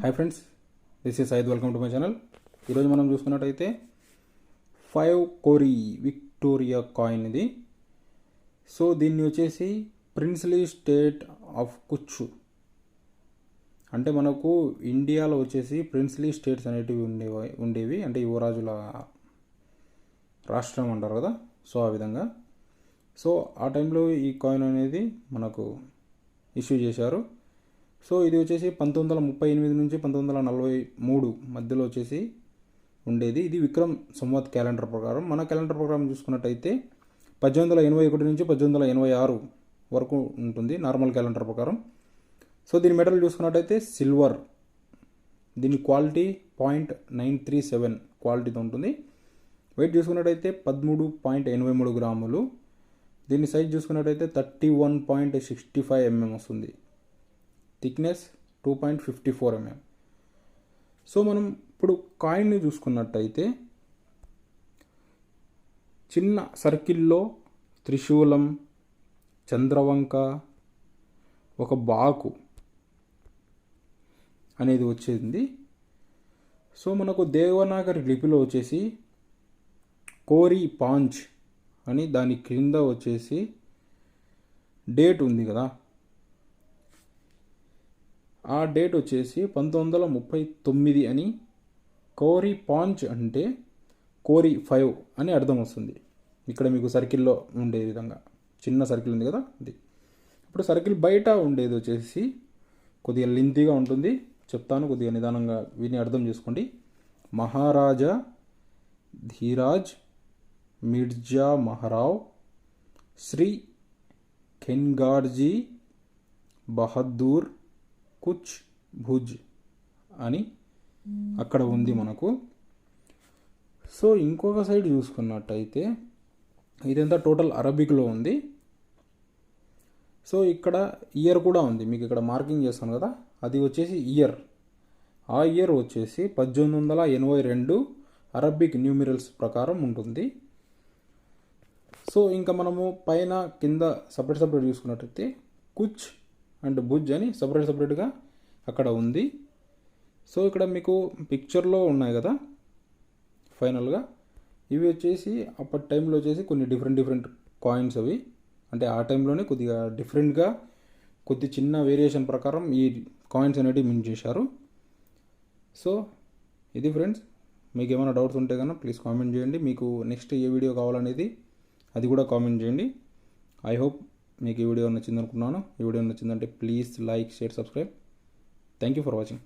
Hi friends, this is Syed. Welcome to my channel. ఈరోజు మనం చూసుకున్నట్టయితే 5 కోరీ విక్టోరియా కాయిన్ ఇది. సో దీన్ని వచ్చేసి ప్రిన్స్లీ స్టేట్ ఆఫ్ కుచ్, అంటే మనకు ఇండియాలో వచ్చేసి ప్రిన్స్లీ స్టేట్స్ అనేటివి ఉండేవి, అంటే యువరాజుల రాష్ట్రం అంటారు కదా. సో ఆ విధంగా సో ఆ టైంలో ఈ కాయిన్ అనేది మనకు ఇష్యూ చేశారు. సో ఇది వచ్చేసి 1938 నుంచి 1943 మధ్యలో వచ్చేసి ఉండేది. ఇది విక్రమ్ సంవత్ క్యాలెండర్ ప్రకారం. మన క్యాలెండర్ ప్రకారం చూసుకున్నట్టయితే 1881 నుంచి 1886 వరకు ఉంటుంది నార్మల్ క్యాలెండర్ ప్రకారం. సో దీని మెటల్ చూసుకున్నట్టయితే సిల్వర్. దీని క్వాలిటీ 0.937 క్వాలిటీతో ఉంటుంది. వెయిట్ చూసుకున్నట్టయితే 13.83 గ్రాములు. దీని సైజ్ చూసుకున్నట్టయితే 31.65 mm వస్తుంది. Thickness 2.54 mm. సో మనం ఇప్పుడు కాయిన్ని చూసుకున్నట్టయితే చిన్న సర్కిల్లో త్రిశూలం, చంద్రవంక, ఒక బాకు అనేది వచ్చేది. సో మనకు దేవనాగరి లిపిలో వచ్చేసి కోరీ పాంచ్ అని, దాని క్రింద వచ్చేసి డేట్ ఉంది కదా, ఆ డేట్ వచ్చేసి 1939 అని. కోరీ పాంచ్ అంటే కోరీ 5 అని అర్థం వస్తుంది. ఇక్కడ మీకు సర్కిల్లో ఉండే విధంగా చిన్న సర్కిల్ ఉంది కదా ఇది. ఇప్పుడు సర్కిల్ బయట ఉండేది వచ్చేసి కొద్దిగా లెంతీగా ఉంటుంది, చెప్తాను, కొద్దిగా నిదానంగా విని అర్థం చేసుకోండి. మహారాజా ధీరాజ్ మిర్జా మహరావ్ శ్రీ ఖెన్గార్జీ బహదూర్ కుచ్ భుజ్ అని అక్కడ ఉంది మనకు. సో ఇంకొక సైడ్ చూసుకున్నట్టయితే ఇదంతా టోటల్ అరబిక్లో ఉంది. సో ఇక్కడ ఇయర్ కూడా ఉంది, మీకు ఇక్కడ మార్కింగ్ చేస్తాను కదా, అది వచ్చేసి ఇయర్. ఆ ఇయర్ వచ్చేసి 1882 అరబిక్ న్యూమిరల్స్ ప్రకారం ఉంటుంది. సో ఇంకా మనము పైన కింద సపరేట్ చూసుకున్నట్టయితే కుచ్ అండ్ భుజ్ అని సపరేట్గా అక్కడ ఉంది. సో ఇక్కడ మీకు పిక్చర్లో ఉన్నాయి కదా ఫైనల్గా, ఇవి వచ్చేసి అప్పటి టైంలో వచ్చేసి కొన్ని డిఫరెంట్ కాయిన్స్ అవి, అంటే ఆ టైంలోనే కొద్దిగా డిఫరెంట్గా కొద్ది చిన్న వేరియేషన్ ప్రకారం ఈ కాయిన్స్ అనేవి మింట్ చేశారు. సో ఇది ఫ్రెండ్స్, మీకు ఏమైనా డౌట్స్ ఉంటే కనుక ప్లీజ్ కామెంట్ చేయండి. మీకు నెక్స్ట్ ఏ వీడియో కావాలనేది అది కూడా కామెంట్ చేయండి. ఐ హోప్ మీకు ఈ వీడియో నచ్చింది అనుకున్నాను. ఈ వీడియో నచ్చిందంటే please like, share, subscribe. Thank you for watching.